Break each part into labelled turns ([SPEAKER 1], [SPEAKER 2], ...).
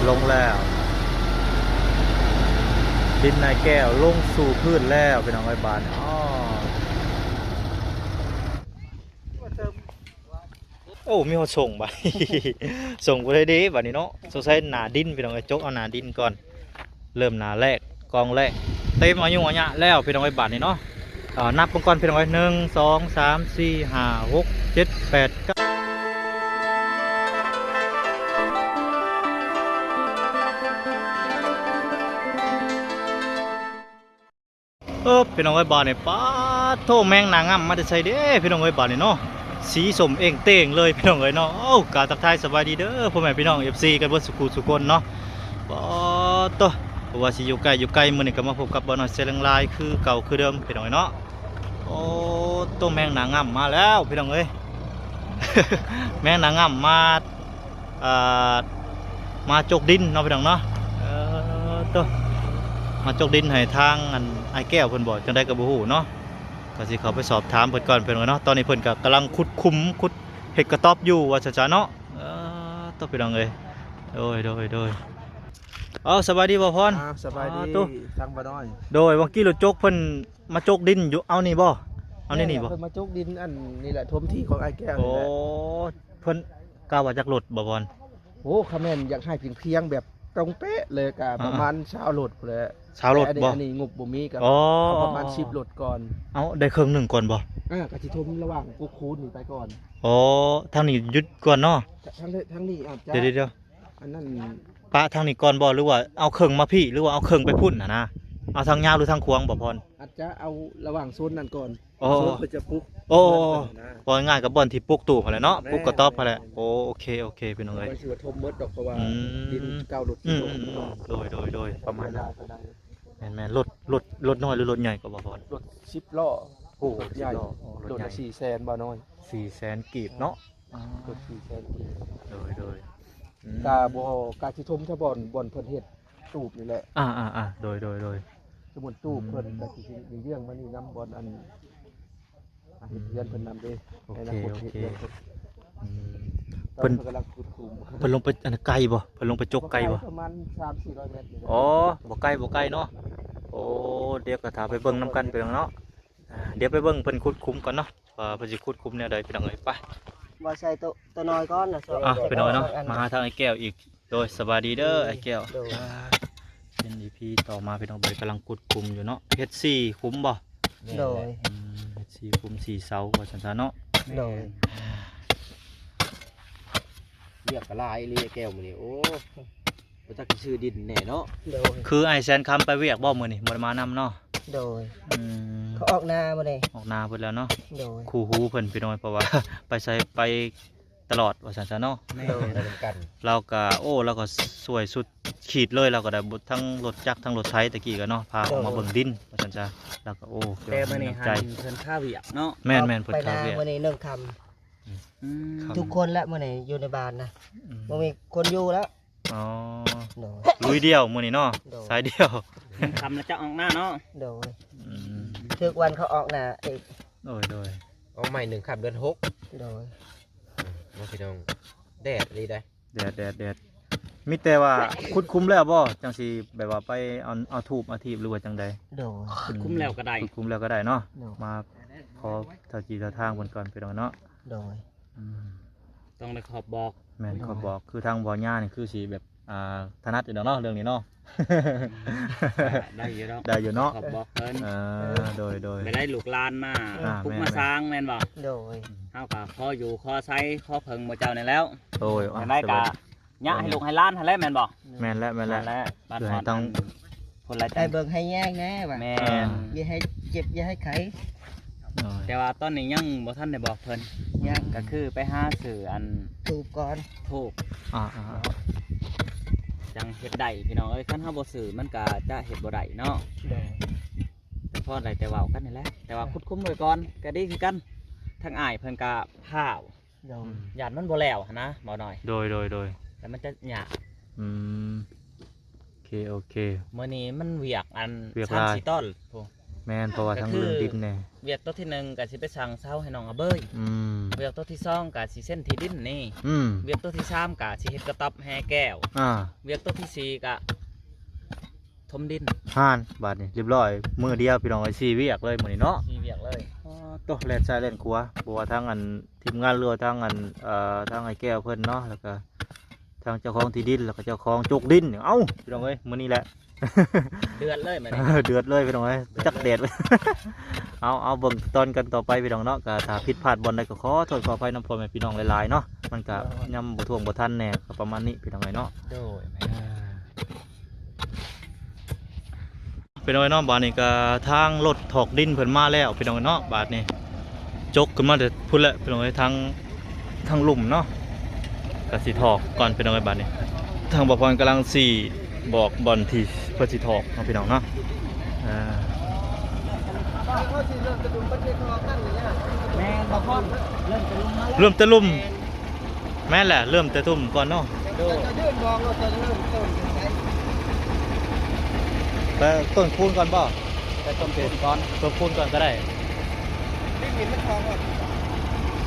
[SPEAKER 1] ลงแล้วดินนายแก้วลงสู่พื้นแล้วเป็นน้องไอ้บานอ๋อโอ้มีคนส่งไป ส่งไปเลยดีบัดนี้เนาะสงสัยหนาดินพี่น้องไอ้จกเอาหนาดินก่อนเริ่มหนาแรกกองแรกเต็มอายุอันเนี้ยแล้วพี่น้องไอ้บาทนี่เนาะนับก่อนพี่น้องไอ้1 2 3 4 5 6 7 8 9พี่น้องไอ้บาทนี่ป้าโทแมงนางงามมาจะใส่เด้พี่น้องไอ้บาทนี่เนาะสีสมเองเต่งเลยพี่น้องเอ้ยเนาะโอ้กาตักทายสบายดีเด้อพ่อแม่พี่น้อง FC กันเบิดสุขุสุคนเนาะป้าโตว่าสิอยู่ใกล้มื้อนี้ก็มาพบกับบ่น้อยเซลังลายคือเก่าคือเดิมพี่น้องเอ้ยเนาะโอ้โตแมงนางงามมาแล้วพี่น้องเอ้ย แมงนางงามมามาจกดินเนาะพี่น้องเนาะโตมาจกดินให้ทางอันไอ้แก้วเพิ่นบอกจังได๋ก็บ่ฮู้เนาะก็สิเข้าไปสอบถามเพิ่นก่อนเพิ่นว่าเนาะตอนนี้เพิ่นก็กำลังขุดเฮ็ดกระต๊อบอยู่ว่าซั่นๆเนาะต้องพี่น้องเอ้ยโดยสบายดีบ่พร
[SPEAKER 2] สบายดีทางบ่น้อย
[SPEAKER 1] โดยเมื่อกี้รถจกเพิ่นมาจกดินอยู่เอานี่บ่เอานี่บ่
[SPEAKER 2] เพิ่นมาจกดินอันนี่แหละทมที่ของไอ้แก้วนี่แหละ
[SPEAKER 1] เพิ่นกล่าวว่าจักรถบ่พร
[SPEAKER 2] โอ้คอมเมนต์อยากให้เพียงแบบตรงเป๊ะเลยก็ประมาณ20รถพุ่นแหละ
[SPEAKER 1] 20รถบ่
[SPEAKER 2] อันนี้งบบ่มีก็ประมาณ10รถก่อน
[SPEAKER 1] เอาได้ครึ่งหนึงก่อนบ่
[SPEAKER 2] ก็สิทมระหว่างกูคูนนี่ไปก่อน
[SPEAKER 1] ทางนี้หยุดก่อนเนาะ
[SPEAKER 2] ทางนี้อาจจะ
[SPEAKER 1] เดี๋ยว
[SPEAKER 2] อันนั้น
[SPEAKER 1] ปะทางนี้ก่อนบ่หรือว่าเอาครึ่งมาพี่หรือว่าเอาครึ่งไปพุ่นนะเอาทางยาวหรือทางควงบ่พร
[SPEAKER 2] อาจจะเอาระหว่างโซนนั้นก่อน
[SPEAKER 1] โซน
[SPEAKER 2] เพื่อจะปลุก
[SPEAKER 1] บ่ง่ายกับบ่อนที่ปลุกตู่พุ่นแหละเนาะปลุกกระต๊อบพุ่นแหละโอเคพี่น้องเอ้ย
[SPEAKER 2] บ่สิว่าทมหมดดอกเพราะว่าดิน9รถ
[SPEAKER 1] โดยประมาณนั้นแม่นรถน้อยหรือรถใหญ่ก็บ่พร
[SPEAKER 2] รถ10ล้อ
[SPEAKER 1] โอ้
[SPEAKER 2] รถใหญ่รถละ400,000บ่น้อย
[SPEAKER 1] 400,000กีบเนาะ
[SPEAKER 2] รถ400,000กีบ
[SPEAKER 1] โดย
[SPEAKER 2] กาบ่กาสิทมถ้าบ่อนเพิ่นเฮ็ดตูบนี่แหละ
[SPEAKER 1] โดย
[SPEAKER 2] สมุนตูบเพิ่นก็สิมีเรื่องมานี่นํบ่อนอันเฮ็ดเรือนเพิ่นนำเด้ในอนาคตเฮ็ดเรือนเพิ่นกำลังขุดคุม
[SPEAKER 1] เพิ่นลงไปอันไกลบ่เพิ่นลงไปจกไกลบ่
[SPEAKER 2] ประมาณ 3-400 เมตร
[SPEAKER 1] บ่ไกลเนาะเดี๋ยวก็ถ้าไปเบิ่งนำกันไปเนาะเดี๋ยวไปเบิ่งเพิ่นขุดคุมก่อนเนาะว่าเพิ่นสิขุดคุมแนวใดพี่น้องเอ้ยไป
[SPEAKER 2] บ่ใส่ตัวน้อยก่อนนะ
[SPEAKER 1] พี่น้อยเนาะมาหาทางไอ้แก้วอีกโดยสบายดีเด้อไอ้แก้วเป็น EP ต่อมาพี่น้องเบยกำลังขุดคุมอยู่เนาะเฮ็ด4คุ้มบ่
[SPEAKER 2] โดย
[SPEAKER 1] เฮ็ด4คุ้ม4เสาว่าซั่นๆเนาะ
[SPEAKER 2] โดยเรียกกะลายเรียกแก้วมื้อนี้โอ้บ่จักชื่อดินแน่เนาะโดย
[SPEAKER 1] คือไอ้แซนคำไปเวียกบ่มื้อนี้บ่ได้มานำเนาะ
[SPEAKER 2] โดยเขาออกนาบ่ได้
[SPEAKER 1] ออกนาเพิ่นแล้วเนาะ
[SPEAKER 2] โดย
[SPEAKER 1] คู่หูเพิ่นพี่น้อยเพราะว่า ไปใส่ไปตลอดว่าซั่นๆเนาะเราก็เราก็สวยสุดขีดเลยเราก็ได้บดทั้งรถจักรทั้งรถไถตะกี้ก็เนาะพาออกมาเบิ่งดินว่าซั่นจ้ะแล้วก็
[SPEAKER 2] แต่มื้อนี้หันเพิ่นค่าเวียกเนาะ
[SPEAKER 1] แม่นเพิ่นค่าเวียก
[SPEAKER 2] มื้อนี้1 ค่ำทุกคนแล้วมื้อนี้อยู่ในบ้านนะบ่มีคนอยู่แล้ว
[SPEAKER 1] ลุยเดียวมื้อนี้เนาะสายเดียว
[SPEAKER 2] 1 ค่ำแล้วจะออกหน้าเนาะโดยทุกวันเขาออกหน้าอีก
[SPEAKER 1] โดย
[SPEAKER 2] เอาใหม่1 ค่ำเดือน6โดยพี่น้องแดดดีได้
[SPEAKER 1] แดดมีแต่ว่าคุดคุ้มแล้วบ่จังสิแบบว่าไปเอาทูบมาทีบหรือว่าจังใด
[SPEAKER 2] โดยคุดคุ้มแล้วก็ได้
[SPEAKER 1] คุดคุ้มแล้วก็ได้เนาะมาขอเท่าจีเท่าทางบนก่อนพี่น้องเนาะ
[SPEAKER 2] โดยต้องได้ขอบบอก
[SPEAKER 1] แม่นขอบบอกคือทางบ่อหญ้านี่คือสิแบบถนัดอยู่เนาะเรื่องนี้เนาะ
[SPEAKER 2] ได้อยู่
[SPEAKER 1] เนาะ
[SPEAKER 2] ขอบบอกเพิ่น
[SPEAKER 1] โดย
[SPEAKER 2] ไม่ได้ลูกลานมาปุ๊บมาสร้างแม่นบ่โดยเฮาก็ขออยู่ขอใช้ขอเพิ่งบ่เจ้านี่แล้วได้กะยะให้ลูกให้ล้านหั่นแหละแม่นบ่
[SPEAKER 1] แม่นแล้ว
[SPEAKER 2] บ้านต้องคนละใจเบิ่งให้แยกแน่ว่าแม่นอย่าให้เจ็บอย่าให้ไข้แต่ว่าตอนนี้ยังบ่ทันได้บอกเพิ่นยังก็คือไปหาซื้ออันทูบก่อนทูบจังเฮ็ดได้พี่น้องเอ้ยคันเฮาบ่ซื้อมันก็จะเฮ็ดบ่ได้เนาะพอได้แต่เว้ากันนี่แหละแต่ว่าคุดคุ้มไว้ก่อนก็ดีคือกันทั้งอ้ายเพิ่นก็พาวญาติมันบ่แล้วนะบ่น้อย
[SPEAKER 1] โดย
[SPEAKER 2] แต่มันจะหยาบ
[SPEAKER 1] โอเค
[SPEAKER 2] มื้อนี้มันเวียกอัน
[SPEAKER 1] 3-4
[SPEAKER 2] ต้น
[SPEAKER 1] แ แม่นเพราะว่าทั้งเรื่องดินแน่
[SPEAKER 2] เวียกตัวที่หนึ่งก็สิไปสั่งเสาให้น้องอาเบย
[SPEAKER 1] อืม
[SPEAKER 2] เวียกตัวที่สองก็สิเส้นที่ดินนี่
[SPEAKER 1] อืม
[SPEAKER 2] เวียกตัวที่สามก็สิเฮ็ดกระต๊อบแห่แก้ว เวียกตัวที่สี่ก็ถมดิน
[SPEAKER 1] ห่านบาดนี้เรียบร้อยมื้อเดียวพี่น้องไอ้4เวียกเลยมื้อนี้เนาะ
[SPEAKER 2] สี่เวียกเลย
[SPEAKER 1] ตกแล่นซ้ายแล่นขวาบ่ว่าทางอันทีมงานเรือทางอันทางไอ้แก้วเพิ่นเนาะแล้วก็ทางเจ้าของที่ดินแล้วก็เจ้าของจกดินเอ้าพี่น้องเอ้ยมื้อนี้แหละ
[SPEAKER 2] เดือนเลยมัน
[SPEAKER 1] เดือดเลยพี่น้องเอ้ยจักแดด เอาเบิ่งตอนกันต่อไปพี่น้องเนาะก็ถ้าผิดพลาดบ่ได้ก็ขอโทษขออภัยน้ำพ่อแม่พี่น้องหลายๆเนาะมันก็ย่ำบ่ท่วงบ่ทันแน่ก็ประมาณนี้พี่น้องเอ้ยเนาะ
[SPEAKER 2] โดยแม่
[SPEAKER 1] พี่น้องเอ้ยเนาะบาดนี้ก็ทางรถถอกดินเพิ่นมาแล้วพี่น้องเอ้ยเนาะบาดนี้จกขึ้นมาแต่พุ่นแหละพี่น้องเอ้ยทางหลุมเนาะก็สิถอกก่อนพี่น้องเอ้ยบาดนี้ทางบ่พรกำลังสิบอกบอลที่เพิ่นสิถอกเนาะพี่น้องเนาะ
[SPEAKER 2] แม่บ่พอนเริ่มจะลงมาแล้ว
[SPEAKER 1] เริ่มแต่ลุ่มแม่นแหละเริ่มแต่ทุ่มก่อนเนาะ
[SPEAKER 2] โดย
[SPEAKER 1] ไปต้นคูณก่อนบ่
[SPEAKER 2] แต่ต้มปูนก่อน
[SPEAKER 1] ต้นคูณก่อนก็ได้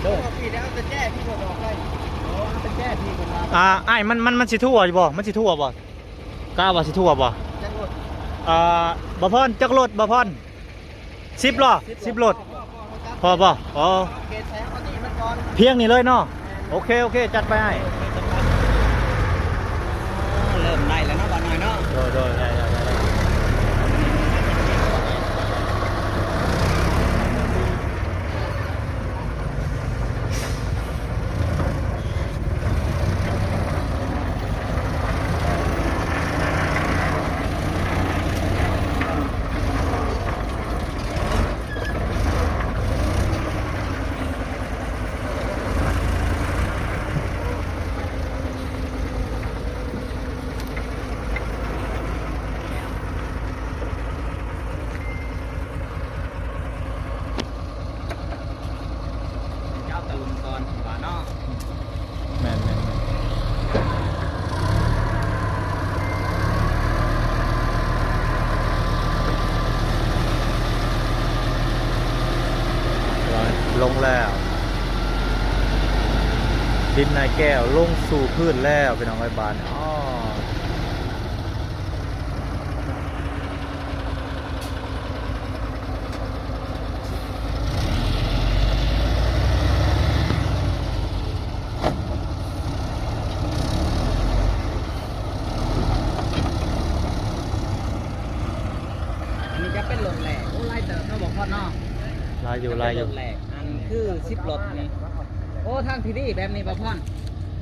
[SPEAKER 2] โดยพี่แล้วจะแก้พี่บ่ออกเลยโอ้จะแก้พี่คนมา
[SPEAKER 1] อ้ายมันสิทั่วอยู่บ่มันสิทั่วบ่กล้าว่าสิทั่วบ่บ่พรจักรถบ่พร10ล้อ10รถพอบ่อ๋อเพียงนี่เลยเนาะโอเคจัดไปให้
[SPEAKER 2] เริ่มได้แล้วเนาะบ่หน่อยเนาะ
[SPEAKER 1] โดยได้
[SPEAKER 2] เจ้าตะลุมก่อนว่าเนาะ
[SPEAKER 1] แม่นลงแล้วดินนายแก้วลงสู่พื้นแล้วเป็นน้องไอ้บานอ๋อ
[SPEAKER 2] อันนี้จะเป็นลงแหลกโอ้ไล่เติมเนาะบ่พอนเนาะ
[SPEAKER 1] ลายอยู่
[SPEAKER 2] แหลกอันคือ10รถนี่โอ้ทางที่ดีแบบนี้บ่พอน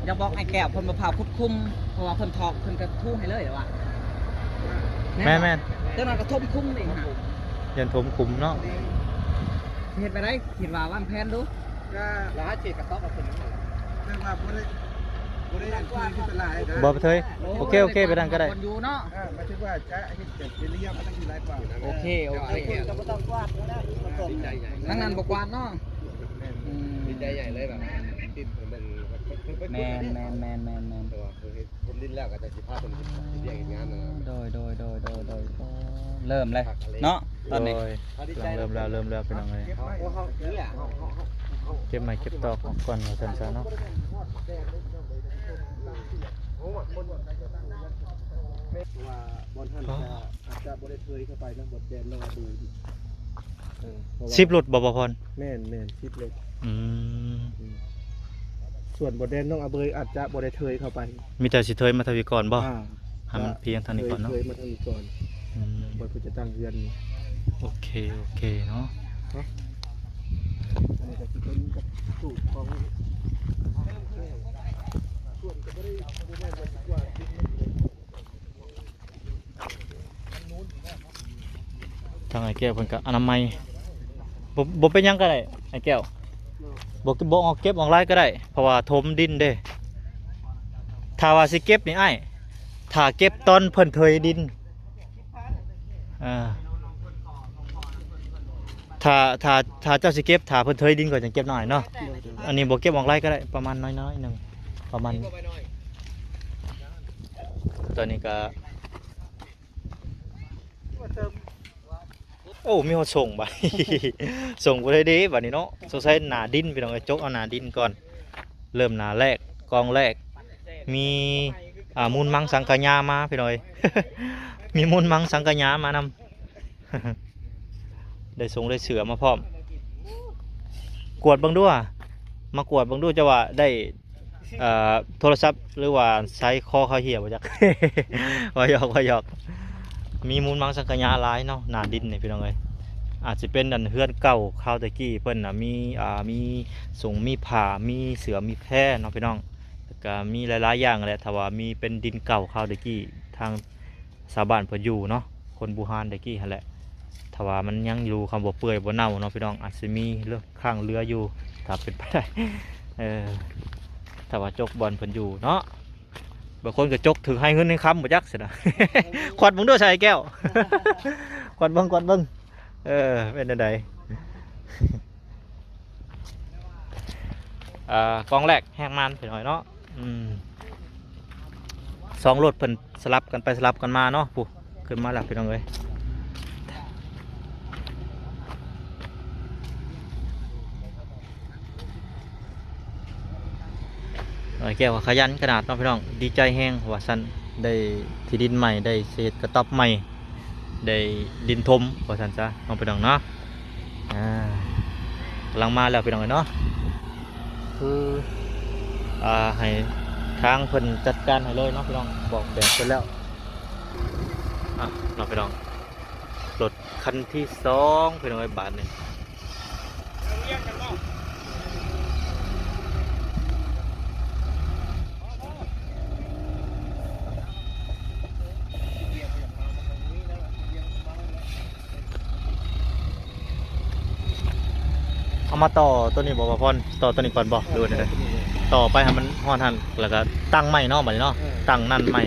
[SPEAKER 2] อยากบอกไอ้แก้วเพิ่นบ่พาคุดคุมเพราะว่าเพิ่นถอกเพิ่นก็ทู่ให้เลยเหรอวะ
[SPEAKER 1] แม่น
[SPEAKER 2] เจ้านั้นก็ทมคุ้มนี่ฮะ
[SPEAKER 1] ยันถมขุมเนาะ
[SPEAKER 2] เฮ็ดไปได้คิดว่าวางแผนดู
[SPEAKER 3] ก็ร้านเจ็ดกระต๊อบกับคนนั้นเรื่องว่าบ่ได้คุยที่เป็นลายนะ
[SPEAKER 1] บอไปเถยโอเคไปดังก็ได้
[SPEAKER 2] คนอยู่เนาะ
[SPEAKER 3] หมายถึงว่าจะเฮ็ดเจ็ดเรียบมันต้องมีหลายกว่า
[SPEAKER 2] โอเคก็บ่ต้องกวาดนะทั้งนั้นบ่กวาดเนาะ
[SPEAKER 3] ดีใจใหญ่เลยแบบติดมัน
[SPEAKER 2] แมน
[SPEAKER 3] ตัวคนลิ้นแล้วก็จะสิพาคนสิเรียกงานนะ
[SPEAKER 2] โดยเริ่มเลยเนาะตอนนี้
[SPEAKER 1] โดยเริ่มแล้วเป็นยังไง
[SPEAKER 3] เขาเนี่ยเขา
[SPEAKER 1] เก็บไม้เก็บตอกออกก่อนเราทันซะเนาะ
[SPEAKER 3] ว่าบอลท่านอาจจะบ่ได้เคยเข้าไปนะบทแดนนอดู
[SPEAKER 1] 10รถบ่พร
[SPEAKER 3] แม่นคิดเลย
[SPEAKER 1] อืม
[SPEAKER 3] ส่วนบทแดนน้องอาเบยอาจจะบ่ได้เคยเข้าไป
[SPEAKER 1] มีแต่สิเถยมาทวีก่อนบ่ทำเพียงเท่านี้ก่อนเนาะ
[SPEAKER 3] เคยมาทางนี้ก่อน
[SPEAKER 1] อืม
[SPEAKER 3] บทเพื่อจะตั้งเรือนนี่
[SPEAKER 1] โอเคเนาะ
[SPEAKER 3] อันนี้ก็คือเป็นกับสูตรของส่วนก็บ่ได้ว่าว่า
[SPEAKER 1] ทางไอ้แก้วเพิ่นก็อนามัยบ่เป็นหยังก็ได้ไอ้แก้วบ่ออกเก็บออกไล่ก็ได้เพราะว่าถมดินเด้ถ้าว่าสิเก็บนี่อ้ายถ้าเก็บตอนเพิ่นเทยดินถ้าเจ้าสิเก็บถ้าเพิ่นเทยดินก่อนจะเก็บหน่อยเนาะอันนี้บ่เก็บออกไล่ก็ได้ประมาณน้อยๆหนึงประมาณตอนนี้ก็ โอ้มีคนส่งไป ส่งไปได้ดีบัดนี้เนาะสงสัยหนาดินพี่น้องไอ้จกเอาหนาดินก่อนเริ่มหนาแรกกองแรกมีมูลมังสังกะญามาพี่น้อย มีมูลมังสังกะญามานำ ได้ส่งได้เสือมาพร้อมกวดเบิ่งด้วยมากวดเบิ่งด้วยจะว่าได้โทรศัพท์หรือว่าใช้คอเขาเหี่ยวจัก ว่าหยอกว่าหยอกมีมูลมังสังกะญาหลายเนาะหนาดินนี่พี่น้องเอ้ยอาจจะเป็นดันเฮือนเก่าข้าวตะกี้เพิ่นน่ะมีสงมีผ่ามีเสือมีแพร่เนาะพี่น้องแล้วก็มีหลายๆอย่างแหละถ้าว่ามีเป็นดินเก่าข้าวตะกี้ทางชาวบ้านเพิ่นอยู่เนาะคนบูฮานตะกี้หั่นแหละถ้าว่ามันยังอยู่คำบ่เปื่อยบ่เน่าเนาะพี่น้องอาจจะมีเรื่องข้างเรืออยู่ถ้าเป็นไปได้ ถ้าว่าจกบอลเพิ่นอยู่เนาะบางคนก็จกถือให้เงินให้คำบ่จักเสียนะ ขวัดเบิ่งด้วยใส่แก้ว ขวัดเบิ่งเป็นจังได กองแรกแห้งมันไปหน่อยเนาะสองรถเพิ่นสลับกันไปสลับกันมาเนาะปุ๊ขึ้นมาแล้วพี่น้องเอ้ยแก้วขยันขนาดเนาะพี่น้องดีใจแห้งว่าซั่นได้ที่ดินใหม่ได้เศษกระต๊อบใหม่ได้ดินทมว่าซั่นซะน้องพี่น้องเนาะกำลังมาแล้วพี่น้องเนาะคือให้ทางเพิ่นจัดการให้เลยเนาะพี่น้องบอกแบบเพิ่นแล้วน้องพี่น้องรถคันที่2พี่น้องไอ้บาทนี่เอามาต่อตัวนี้บอกว่าพอนต่อตัวนี้ก่อนบอกดูหน่อยต่อไปให้มันฮอดทันแล้วก็ตั้งใหม่เนาะบัดนี้เนาะตั้งนั่นใหม่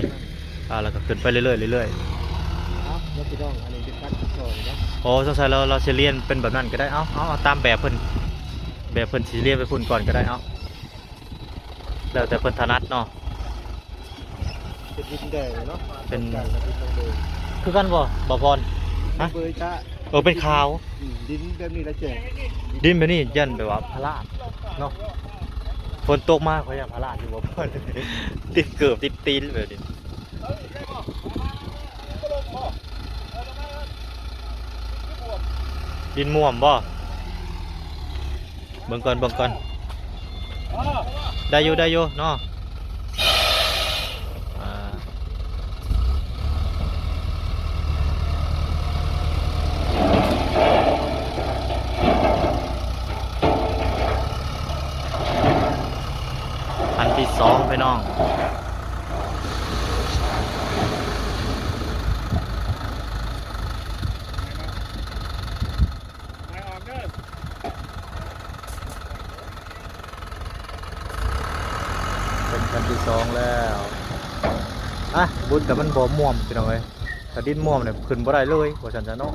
[SPEAKER 1] แล้วก็ขึ้นไปเรื่อยๆเรื่อยๆ
[SPEAKER 3] แล้วพี่น้องอันนี้เป็นการทดสอบนะ
[SPEAKER 1] โอ้สงสัยเราจะเรียนเป็นแบบนั้นก็ได้เอาตามแบบเพิ่นสิเรียนไปพุ่นก่อนก็ได้แล้วแต่เพิ่นถนัดเนาะ
[SPEAKER 3] เป็นดินแดงเนาะ
[SPEAKER 1] เป็น
[SPEAKER 3] การดินแดง
[SPEAKER 1] คือกันบ่พรฮะ
[SPEAKER 3] เบยจ้า
[SPEAKER 1] เป็นขาว
[SPEAKER 3] ดินแบบนี้ละแจก
[SPEAKER 1] ดินแบบนี้ยันแบบว่าพลาดเนาะฝนตกมากเขาอยากพลาดอยู่บ่พร ติดเกือบติดตีนแบบนี้ดินม่วมบ่เบิ่งก่อนได้อยู่เนาะอันที่2พี่น้องเป็นคันที่2แล้วบุญกับมันบ่ม่วมพี่น้องเอ้ยถ้าดินม่วมเนี่ยขึ้นบ่ได้เลยว่าซั่นซะเนาะ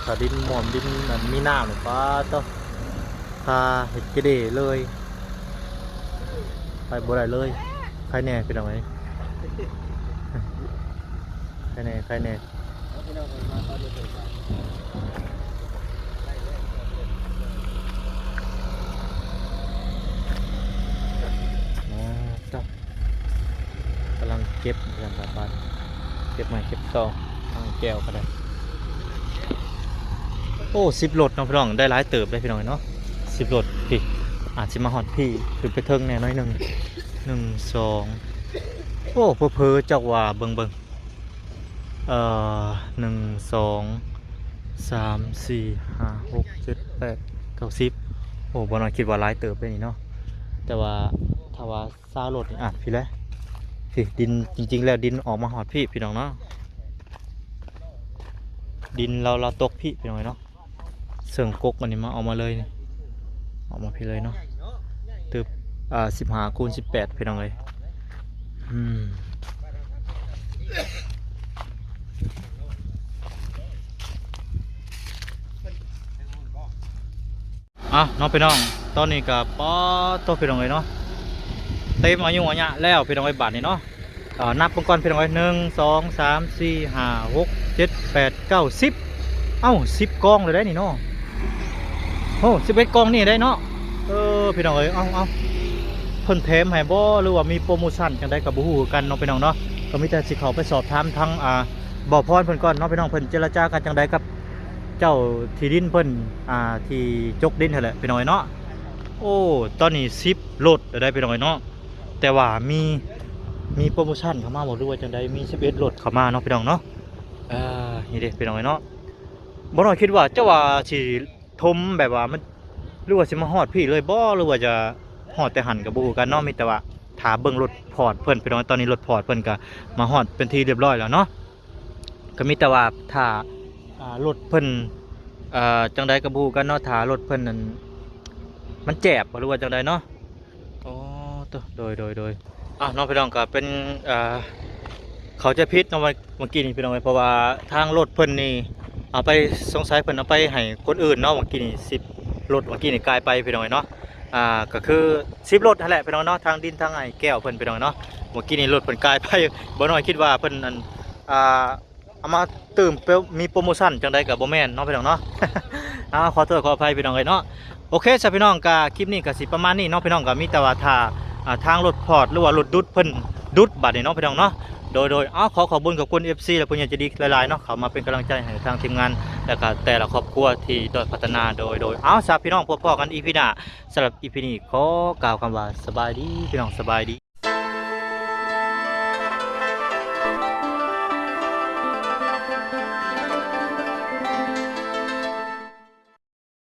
[SPEAKER 1] ถ้าดินม่วมดินนั้นมีน้ำเนี่ยป้าต้อพาเห็ดกระเดเลยไปบ่ได้เลยใครแน่พี่น้องเอ้ย ใครแน่
[SPEAKER 3] พี่น้องมาตอนนี้เป็นการ
[SPEAKER 1] กำลังเก็บเรื่องบ้านเก็บใหม่เก็บต่อตั้งแก้วก็ได้โอ้10 รถเนาะพี่น้องได้หลายเติบได้พี่น้องเนาะ10 รถพี่อาจจะมาหอดพี่คือไปเทิงแน่น้อย1 1 2โอ้เพอๆจักว่าเบิ่ง1 2 3 4 5 6 7 8 9 10โอ้บ่น้อยคิดว่าหลายเติบได้นี่เนาะแต่ว่าถ้าว่าซารถนี่พี่แล้วพี่ดินจริงๆแล้วดินออกมาหอดพี่น้องเนาะดินเราตกพี่น้องเนาะเสื่องกกอันนี้มาออกมาเลยนี่ออกมาพี่เลยเนาะตึบ15 คูณ 18พี่น้องเลยน้องพี่น้องตอนนี้กับป้อตัวพี่น้องเลยเนาะเต็มอายุอายุแล้วพี่น้องไอ้บาทนี่เนาะ นับก่อนพี่น้องเอ้ย1 2 3 4 5 6 7 8 9 10เอ้า10กองเลยได้นี่เนาะโอ้11กองนี่ได้เนาะพี่น้องเอ้ยเอาเพิ่นแถมให้บ่หรือว่ามีโปรโมชั่นจังได๋ก็บ่ฮู้กันเนาะพี่น้องเนาะก็มีแต่สิเข้าไปสอบถามทางบ่อพรเพิ่นก่อนเนาะพี่น้องเพิ่นเจรจากันจังไดกับเจ้าที่ดินเพิ่นที่จกดินนั่นแหละพี่น้องเอ้ยเนาะโอ้ตอนนี้10รถได้พี่น้องเอ้ยเนาะแต่ว่ามีโปรโมชั่นเข้ามาบ่รู้ว่าจังไดมี11รถเข้ามาเนาะพี่น้องเนาะนี่เด้พี่น้องเอ้ยเนาะบ่น้อยคิดว่าเจ้าว่าสิทมแบบว่ามันหรือว่าสิมาฮอดพี่เลยบ่หรือว่าจะฮอดแต่หันก็บ่ฮู้กันเนาะมีแต่ว่าถ้าเบิ่งรถพอร์ตเพิ่นพี่น้องตอนนี้รถพอร์ตเพิ่นก็มาฮอดเป็นที่เรียบร้อยแล้วเนาะก็มีแต่ว่าถ้ารถเพิ่นจังใดก็บ่ฮู้กันเนาะถ้ารถเพิ่นนั่นมันแจบบ่หรือว่าจังใดเนาะอ๋อโดยน้องพี่น้องก็เป็นเขาจะพิษเนาะเมื่อกี้นี่พี่น้องเพราะว่าทางรถเพิ่นนี่เอาไปสงสัยเพิ่นเอาไปให้คนอื่นเนาะเมื่อกี้นี่10รถเมื่อกี้นี่กลายไปพี่น้องเนาะก็คือ10รถนั่นแหละพี่น้องเนาะทางดินทางไอ้แก้วเพิ่นพี่น้องเนาะเมื่อกี้นี่รถเพิ่นกลายไปบ่น้อยคิดว่าเพิ่นอันเอามาเติมมีโปรโมชั่นจังใดก็บ่แม่นเนาะพี่น้องเนาะ ขอโทษขออภัยพี่น้องเลยเนาะโอเคจ้ะพี่น้องก็คลิปนี้ก็สิประมาณนี้เนาะพี่น้องก็มีแต่ว่าถ้าทางรถพอร์ตหรือว่ารถดุดเพิ่นดุดบัดนี่เนาะพี่น้องเนาะโดยขอขอบคุณ FC และผู้ใหญ่ใจดีหลายๆเนาะเขามาเป็นกำลังใจให้ทางทีมงานและก็แต่ละครอบครัวที่ได้พัฒนาโดยสาพี่น้องพบกันอีพีหน้าสำหรับอีพีนี้ขอกล่าวคำว่าสบายดีพี่น้องสบายดี